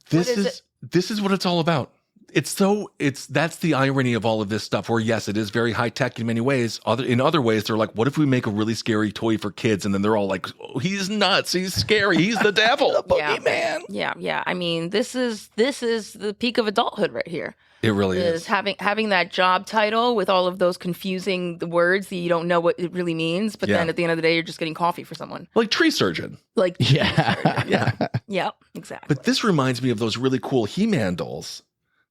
This What is is what it's all about. That's the irony of all of this stuff, where yes, it is very high tech in many ways. In other ways, they're like, what if we make a really scary toy for kids? And then they're all like, oh, he's nuts, he's scary, he's the devil. The boogeyman. Yeah. I mean, this is the peak of adulthood right here. It really Is is. having that job title with all of those confusing words that you don't know what it really means, but Yeah. then at the end of the day, you're just getting coffee for someone. Like tree surgeon. Like, Yeah. Yeah. yep, exactly. But this reminds me of those really cool He-Man dolls.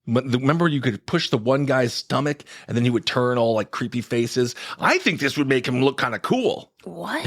Remember you could push the one guy's stomach and then he would turn all like creepy faces? I think this would make him look kind of cool. What?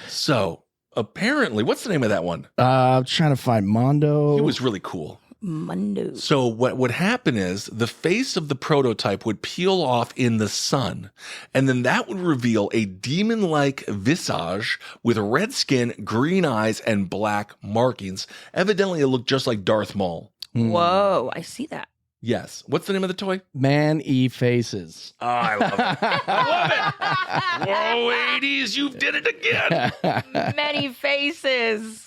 So apparently, what's the name of that one? I'm trying to find Mondo. He was really cool. Mundo. So what would happen is the face of the prototype would peel off in the sun, and then that would reveal a demon-like visage with red skin, green eyes, and black markings. Evidently, it looked just like Darth Maul. Whoa, I see that. Yes. What's the name of the toy? Man-E faces. Oh, I love it. I love it. Whoa, 80s, you did it again. Many faces.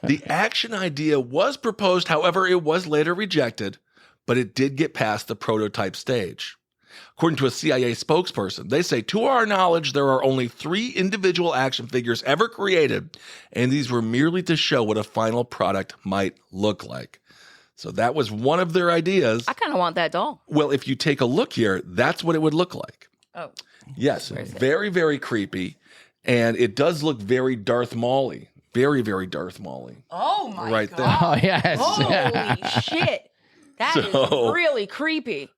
The action idea was proposed, however, it was later rejected, but it did get past the prototype stage. According to a CIA spokesperson, they say, to our knowledge, there are only 3 individual action figures ever created, and these were merely to show what a final product might look like. So that was one of their ideas. I kind of want that doll. Well, if you take a look here, that's what it would look like. Oh, Yes, Where is it? very, very creepy. And it does look very Darth Maul-y. Very, very Darth Maul-y. oh my Right god! there. Oh, yes. Holy shit! That is So- really creepy.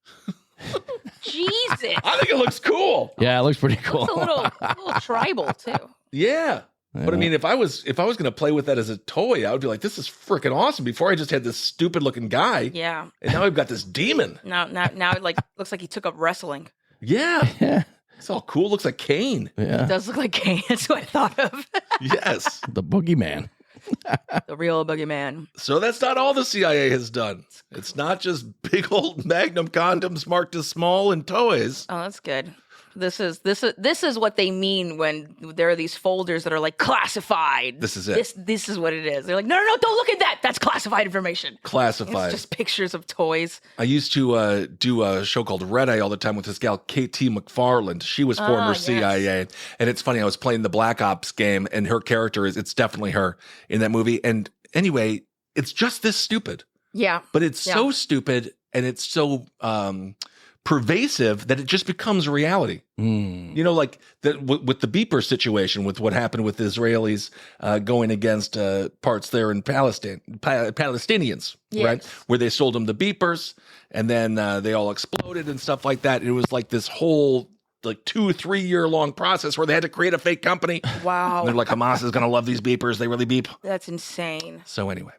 Jesus, I think it looks cool. Yeah, it looks pretty cool. it's a little tribal too. Yeah. But I mean, if I was going to play with that as a toy, I would be like, this is freaking awesome. Before I just had this stupid looking guy, Yeah. and now I've got this demon. Now it like looks like he took up wrestling. Yeah. Yeah. It's all cool. Looks like Kane. It Yeah. does look like Kane. That's what I thought of. Yes. The boogeyman. The real boogeyman. So that's not all the CIA has done. It's not just big old Magnum condoms marked as small and toys. Oh, that's good. This is what they mean when there are these folders that are like classified. This is it. This is what it is. They're like, no, don't look at that. That's classified information. Classified. It's just pictures of toys. I used to do a show called Red Eye all the time with this gal, KT McFarland. She was former yes. CIA. And it's funny, I was playing the Black Ops game, and her character it's definitely her in that movie. And anyway, it's just this stupid. Yeah. But it's Yeah. so stupid, and it's so pervasive that it just becomes reality. Mm. You know, like with the beeper situation, with what happened with the Israelis going against parts there in Palestine, Palestinians, Yes. right? Where they sold them the beepers, and then they all exploded and stuff like that. It was like this whole like 2-3 year long process where they had to create a fake company. Wow. And they're like, Hamas is going to love these beepers. They really beep. That's insane. So anyway,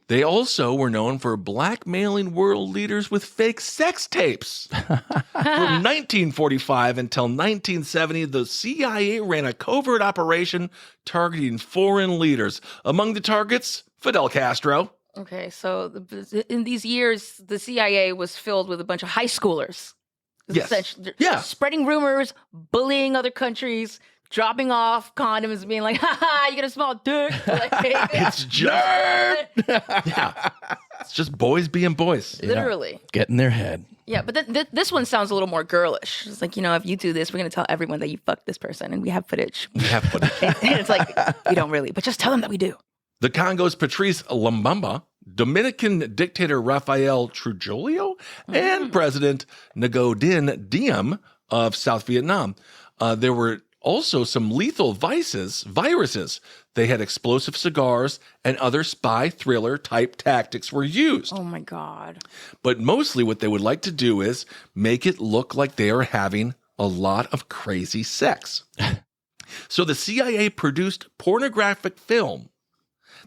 they also were known for blackmailing world leaders with fake sex tapes. From 1945 until 1970, the CIA ran a covert operation targeting foreign leaders. Among the targets, Fidel Castro. Okay, so in these years, the CIA was filled with a bunch of high schoolers. Yes. Yeah. Spreading rumors, bullying other countries, dropping off condoms, being like, haha, you got a small dick. It's just, yeah. It's just boys being boys. Literally. Get in their head. Yeah, but this one sounds a little more girlish. It's like, if you do this, we're going to tell everyone that you fucked this person, and we have footage. We have footage. And it's like, we don't really, but just tell them that we do. The Congo's Patrice Lumumba, Dominican dictator Rafael Trujillo, and President Ngo Diem of South Vietnam. There were also some lethal viruses. They had explosive cigars and other spy thriller type tactics were used. Oh my God. But mostly what they would like to do is make it look like they are having a lot of crazy sex. So the CIA produced pornographic film.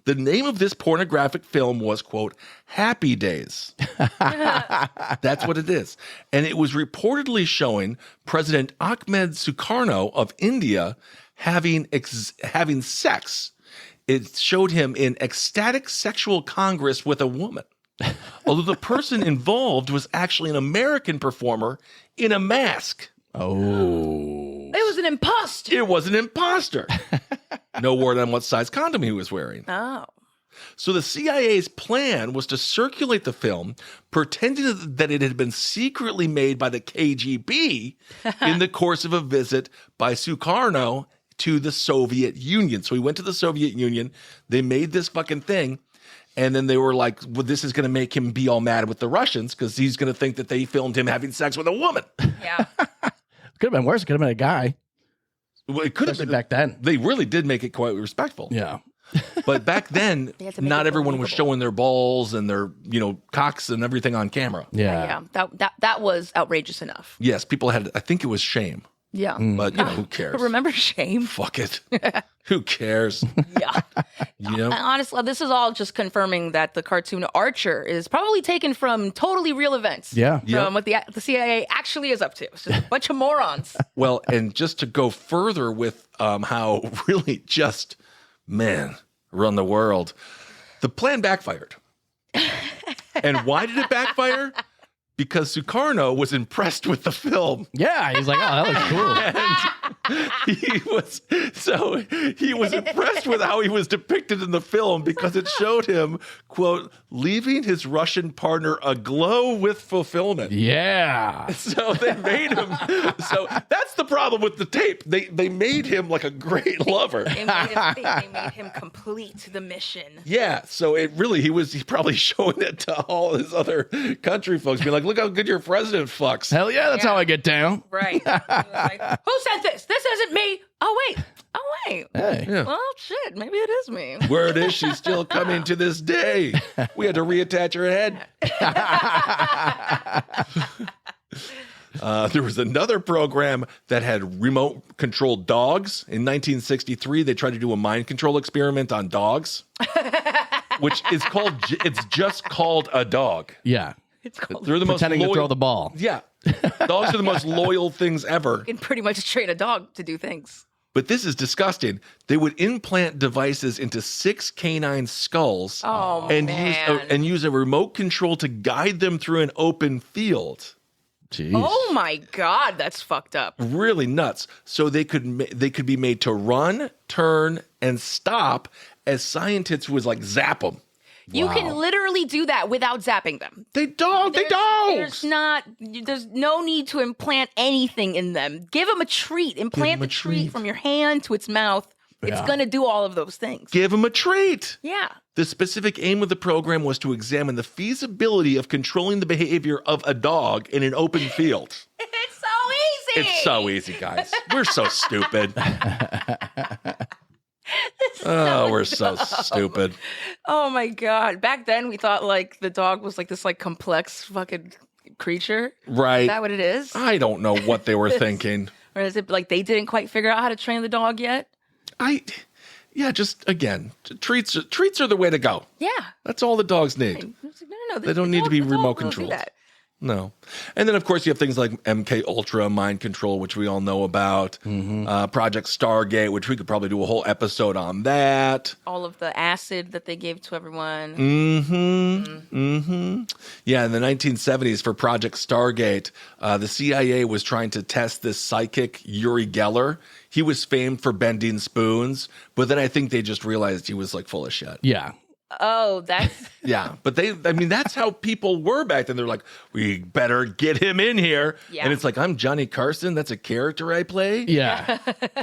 The name of this pornographic film was, quote, Happy Days. That's what it is. And it was reportedly showing President Ahmed Sukarno of India having sex. It showed him in ecstatic sexual congress with a woman. Although the person involved was actually an American performer in a mask. Oh. It was an imposter. It was an imposter. No word on what size condom he was wearing. Oh. So the CIA's plan was to circulate the film, pretending that it had been secretly made by the KGB in the course of a visit by Sukarno to the Soviet Union. So he went to the Soviet Union, they made this fucking thing, and then they were like, well, this is going to make him be all mad with the Russians because he's going to think that they filmed him having sex with a woman. Yeah. Could have been worse. It could have been a guy. Well, it could have Especially been back then. They really did make it quite respectful. Yeah. But back then, They had to make not it everyone was believable. showing their balls and their, cocks and everything on camera. Yeah. That was outrageous enough. Yes, people had, I think it was shame, Yeah. but who cares? Remember shame? Fuck it. Who cares? Yeah. Honestly, this is all just confirming that the cartoon Archer is probably taken from totally real events. Yeah. From what the CIA actually is up to. It's just a bunch of morons. Well, and just to go further with how really just, man, run the world, the plan backfired. And why did it backfire? Because Sukarno was impressed with the film. Yeah. He's like, oh, that looks cool. And he was impressed with how he was depicted in the film because it showed him, quote, leaving his Russian partner aglow with fulfillment. Yeah. So they made him. So that's the problem with the tape. They made him like a great lover. They made him complete the mission. Yeah. So he's probably showing it to all his other country folks, being like, look how good your president fucks. Hell yeah. That's how I get down. Right. He was like, who said this? This isn't me. Oh, wait. Hey. Yeah. Well, shit. Maybe it is me. Word is she's still coming to this day. We had to reattach her head. There was another program that had remote controlled dogs. In 1963, they tried to do a mind control experiment on dogs, which is it's just called a dog. Yeah. It's called. They're the Pretending most to throw the ball. Yeah. Dogs are the most loyal things ever. You can pretty much train a dog to do things. But this is disgusting. They would implant devices into 6 canine skulls Oh, and man. use a remote control to guide them through an open field. Jeez. Oh my God, that's fucked up. Really nuts. So they could be made to run, turn, and stop as scientists would like zap them. You can literally do that without zapping them. They don't. There's no need to implant anything in them. Give them a treat. Implant the treat from your hand to its mouth. It's going to do all of those things. Give them a treat. Yeah. The specific aim of the program was to examine the feasibility of controlling the behavior of a dog in an open field. It's so easy. It's so easy, guys. We're so stupid. We're so stupid. Oh my God. Back then we thought like the dog was like this like complex fucking creature? Right. Is that what it is? I don't know what they were thinking. Or is it like they didn't quite figure out how to train the dog yet? Yeah, just again, treats are the way to go. Yeah. That's all the dogs need. No. They don't need to be the dog remote will do controlled. that. No. And then, of course, you have things like MK Ultra, Mind Control, which we all know about. Project Stargate, which we could probably do a whole episode on that. All of the acid that they gave to everyone. Yeah, in the 1970s for Project Stargate, the CIA was trying to test this psychic, Uri Geller. He was famed for bending spoons, but then I think they just realized he was like full of shit. Yeah. Oh, that's Yeah, but that's how people were back then. They're like, we better get him in here. Yeah. And it's like, I'm Johnny Carson. That's a character I play. Yeah.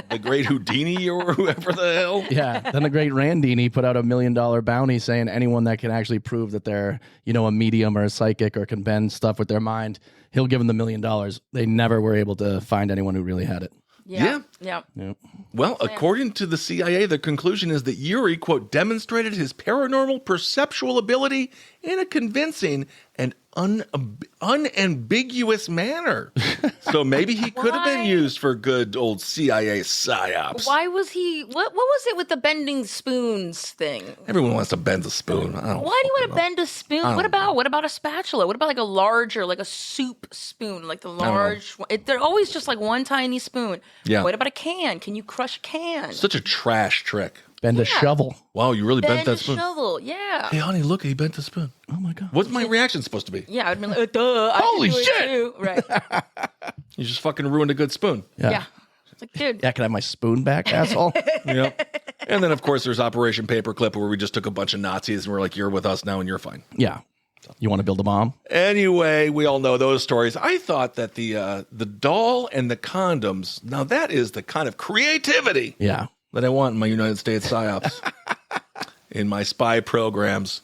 The great Houdini or whoever the hell. Yeah. Then the great Randini put out $1 million bounty saying anyone that can actually prove that they're, a medium or a psychic or can bend stuff with their mind, he'll give them the $1 million. They never were able to find anyone who really had it. yeah. Well, according to the CIA, the conclusion is that Yuri, quote, demonstrated his paranormal perceptual ability in a convincing and unambiguous manner. So maybe he could have been used for good old CIA psyops. Why was he? What was it with the bending spoons thing? Everyone wants to bend a spoon. Why do you want to bend a spoon? What about a spatula? What about like a larger, like a soup spoon, like the large? They're always just like one tiny spoon. Yeah. What about a can? Can you crush a can? Such a trash trick. Bend a shovel. Wow, you really bent Bend that a spoon. shovel. Yeah. Hey, honey, look, he bent the spoon. Oh my God. What's my reaction supposed to be? Yeah, I'd be like, duh. I Holy can do shit! It too. Right. You just fucking ruined a good spoon. Yeah. It's like, dude. Yeah, can I have my spoon back, asshole? Yep. And then, of course, there's Operation Paperclip, where we just took a bunch of Nazis and we're like, you're with us now and you're fine. Yeah. You want to build a bomb? Anyway, we all know those stories. I thought that the doll and the condoms, now that is the kind of creativity Yeah. that I want in my United States psyops, in my spy programs.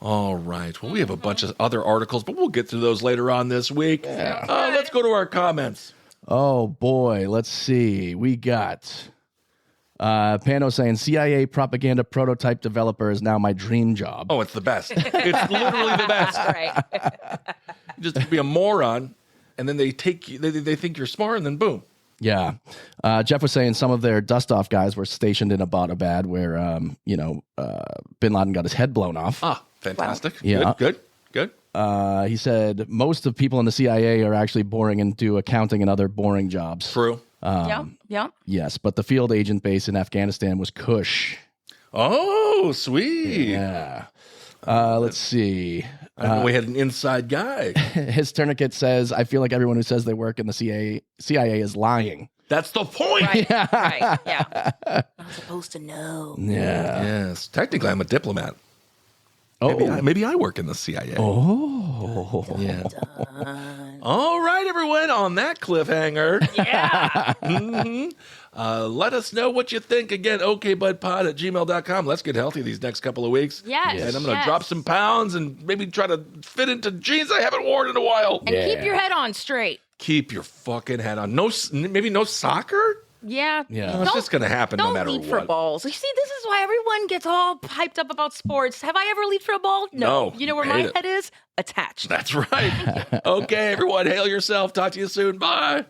All right. Well, we have a bunch of other articles, but we'll get to those later on this week. Let's go to our comments. Oh boy, let's see. We got Pano saying CIA propaganda prototype developer is now my dream job. Oh, it's the best. It's literally the best. Right. You just be a moron, and then they take you, they think you're smart, and then boom. Yeah. Jeff was saying some of their dust-off guys were stationed in Abbottabad where, Bin Laden got his head blown off. Ah, fantastic. Wow. Yeah. Good. He said most of people in the CIA are actually boring and do accounting and other boring jobs. True. Yeah. Yes, but the field agent base in Afghanistan was Kush. Oh, sweet. Yeah. Let's see. I didn't know we had an inside guy. His tourniquet says, I feel like everyone who says they work in the CIA is lying. That's the point. Right. Right. Yeah. I'm supposed to know. Yeah. Yes. Technically, I'm a diplomat. Oh. Maybe I work in the CIA. Oh. Yeah. All right, everyone. On that cliffhanger, Yeah. let us know what you think. Again, okbudpod@gmail.com. Let's get healthy these next couple of weeks. Yes. And I'm going to drop some pounds and maybe try to fit into jeans I haven't worn in a while. And keep your head on straight. Keep your fucking head on. Maybe no soccer? Yeah. Yeah. No, it's just going to happen no matter Don't leap what. for balls. You see, this is why everyone gets all hyped up about sports. Have I ever leaped for a ball? No. You know where my head is? Attached. That's right. Okay, everyone, hail yourself. Talk to you soon. Bye.